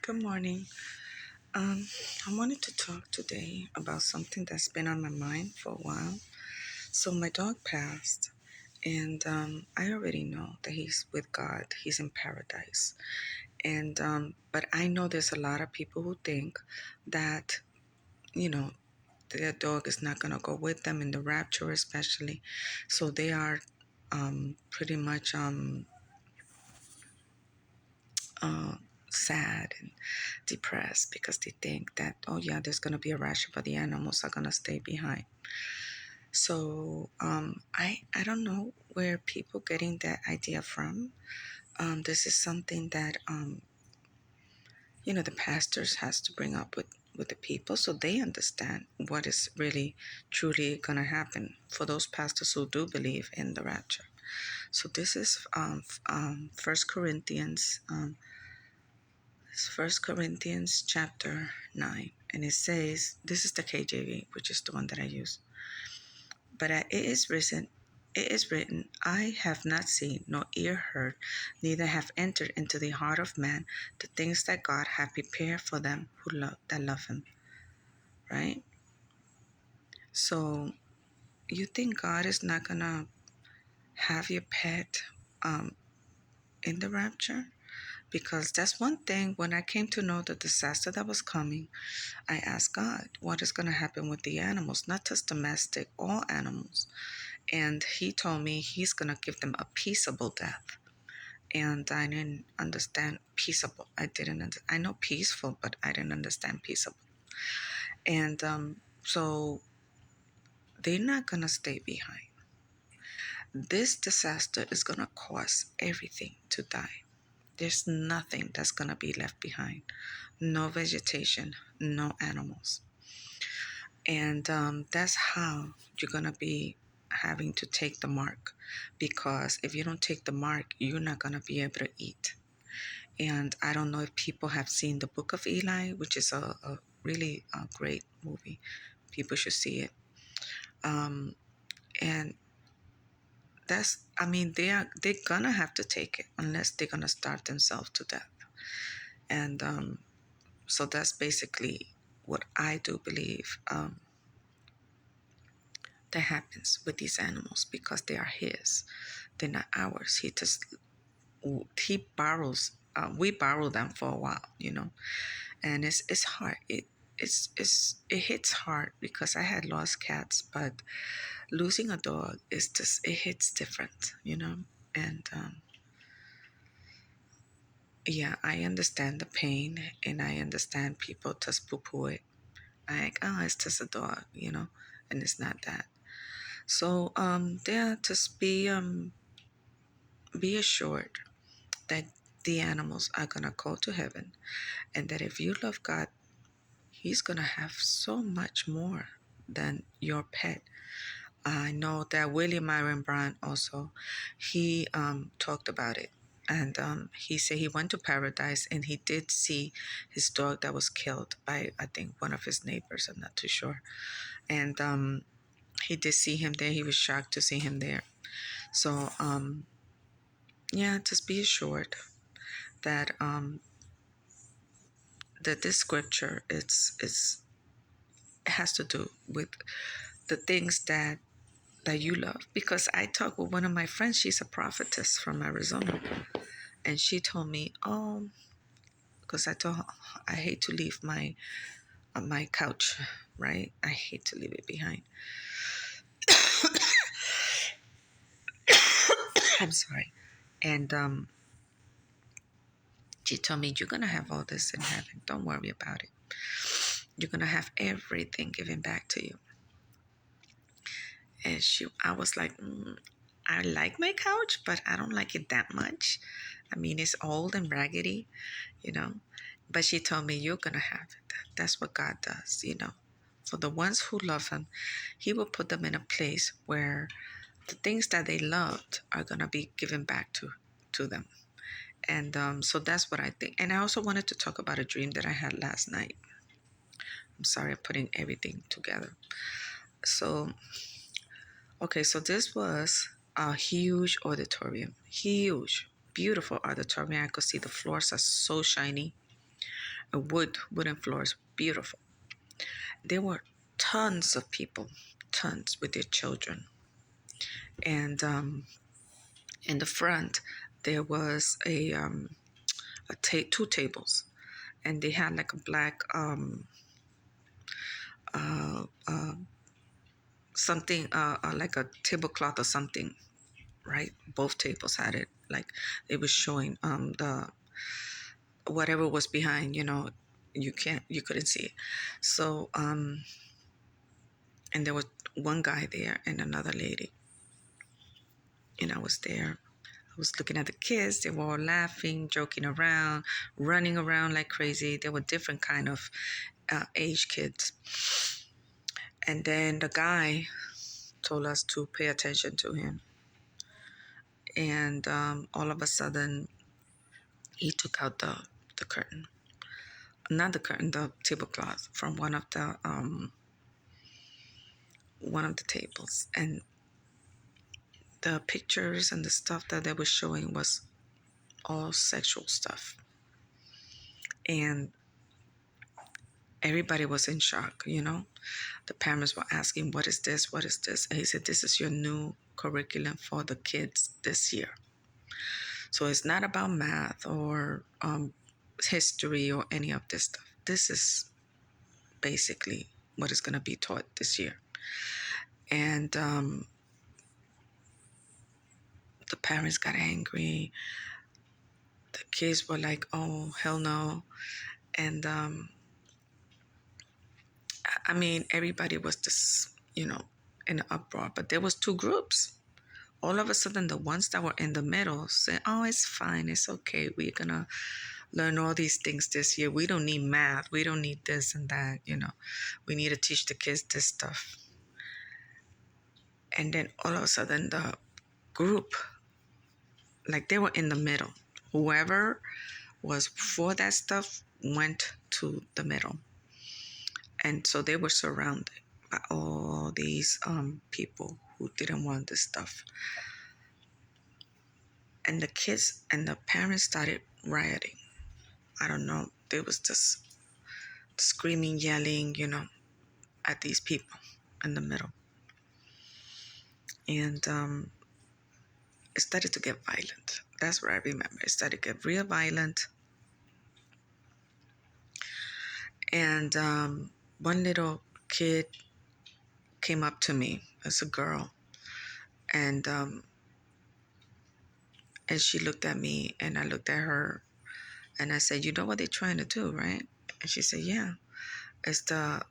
Good morning. I wanted to talk today about something that's been on my mind for a while. So my dog passed, and I already know that he's with God. He's in paradise, and but I know there's a lot of people who think that you know their dog is not gonna go with them in the rapture, especially. So they are pretty much uh, sad and depressed because they think that, oh yeah, there's going to be a rush, but the animals are going to stay behind. So I don't know where people getting that idea from. This is something that the pastors has to bring up with the people so they understand what is really truly going to happen for those pastors who do believe in the rapture. So this is First Corinthians. It's First Corinthians chapter 9, and it says, this is the KJV, which is the one that I use. But it is written, I have not seen, nor ear heard, neither have entered into the heart of man the things that God hath prepared for them that love him. Right? So you think God is not gonna have your pet in the rapture? Because that's one thing. When I came to know the disaster that was coming, I asked God, what is going to happen with the animals, not just domestic, all animals. And he told me he's going to give them a peaceable death. And I didn't understand peaceable. I know peaceful, but I didn't understand peaceable. And so they're not going to stay behind. This disaster is going to cause everything to die. There's nothing that's going to be left behind. No vegetation, no animals. And that's how you're going to be having to take the mark. Because if you don't take the mark, you're not going to be able to eat. And I don't know if people have seen the Book of Eli, which is a really great movie. People should see it. And they're going to have to take it unless they're going to starve themselves to death. And so that's basically what I do believe that happens with these animals, because they are his. They're not ours. He borrows. We borrow them for a while, and it's hard. It hits hard because I had lost cats, but losing a dog it hits different, and yeah, I understand the pain, and I understand people just poo-poo it. Like, oh, it's just a dog, and it's not that. So yeah, just be assured that the animals are gonna go to heaven, and that if you love God, He's gonna have so much more than your pet. I know that William Myron Brown also, he talked about it. And he said he went to paradise and he did see his dog that was killed by, I think, one of his neighbors. I'm not too sure. And he did see him there. He was shocked to see him there. So, yeah, just be assured that this scripture it has to do with the things that you love. Because I talked with one of my friends. She's a prophetess from Arizona, and she told me, oh, because I told her I hate to leave my couch, right? I hate to leave it behind. I'm sorry. And she told me, you're gonna have all this in heaven. Don't worry about it. You're gonna have everything given back to you. And I was like, I like my couch, but I don't like it that much. I mean, it's old and raggedy, you know. But she told me, you're going to have it. That's what God does, For the ones who love Him, He will put them in a place where the things that they loved are going to be given back to them. And so that's what I think. And I also wanted to talk about a dream that I had last night. I'm sorry, I'm putting everything together. So, okay, so this was a huge auditorium. Huge, beautiful auditorium. I could see the floors are so shiny. wooden floors, beautiful. There were tons of people, tons with their children. And in the front, there was two tables, and they had like a black uh, uh, something like a tablecloth or something, right? Both tables had it, like it was showing the whatever was behind, you couldn't see it. So and there was one guy there and another lady, and I was there. I was looking at the kids. They were all laughing, joking around, running around like crazy. There were different kind of age kids. And then the guy told us to pay attention to him. And all of a sudden, he took out the curtain, not the curtain, the tablecloth from one of the tables, and the pictures and the stuff that they were showing was all sexual stuff, and everybody was in shock. The parents were asking, "What is this? What is this?" And he said, "This is your new curriculum for the kids this year. So it's not about math or history or any of this stuff. This is basically what is going to be taught this year." And the parents got angry. The kids were like, "Oh, hell no." And I mean, everybody was just, in an uproar. But there was two groups. All of a sudden, the ones that were in the middle said, "Oh, it's fine. It's okay. We're going to learn all these things this year. We don't need math. We don't need this and that. We need to teach the kids this stuff." And then all of a sudden, the group, like they were in the middle. Whoever was for that stuff went to the middle. And so they were surrounded by all these people who didn't want this stuff. And the kids and the parents started rioting. I don't know. They was just screaming, yelling, at these people in the middle. And it started to get violent. That's what I remember. It started to get real violent. And one little kid came up to me as a girl. And she looked at me and I looked at her. And I said, "You know what they're trying to do, right?" And she said, "Yeah. It's the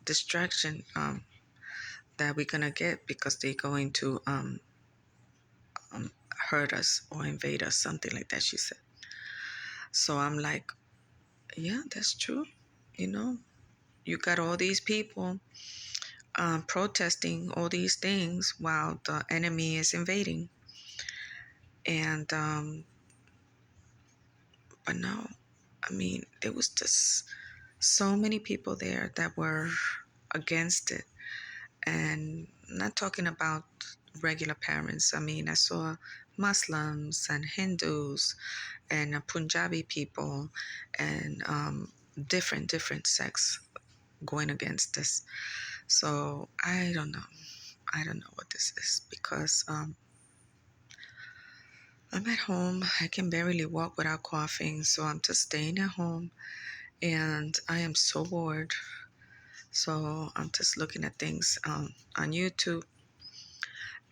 distraction that we're going to get because they're going to hurt us or invade us," something like that, she said. So I'm like, yeah, that's true. You got all these people protesting all these things while the enemy is invading. And, but no, I mean, there was just so many people there that were against it. And I'm not talking about regular parents. I mean, I saw Muslims and Hindus and Punjabi people and different sects going against this. So I don't know. I don't know what this is because I'm at home. I can barely walk without coughing. So I'm just staying at home and I am so bored. So I'm just looking at things on YouTube.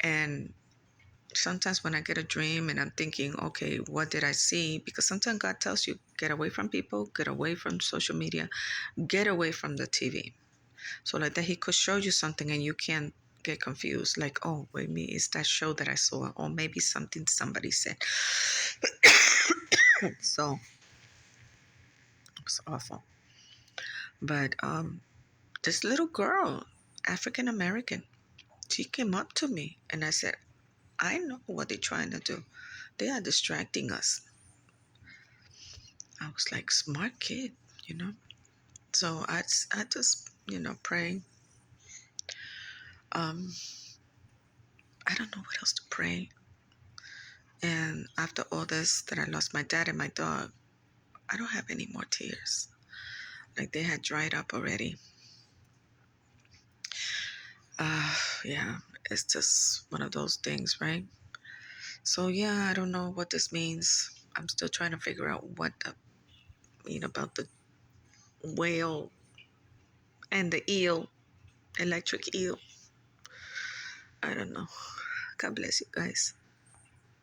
And sometimes when I get a dream and I'm thinking, okay, what did I see? Because sometimes God tells you, get away from people, get away from social media, get away from the TV. So like that, he could show you something and you can't get confused. Like, oh, wait, me, it's that show that I saw, or maybe something somebody said. So it's awful. But this little girl, African American, she came up to me and I said, "I know what they're trying to do. They are distracting us." I was like, smart kid. So I just, pray. I don't know what else to pray. And after all this, that I lost my dad and my dog, I don't have any more tears. Like they had dried up already. Uh, yeah, it's just one of those things, right? So yeah, I don't know what this means. I'm still trying to figure out what I mean about the whale and the eel, electric eel. I don't know. God bless you guys.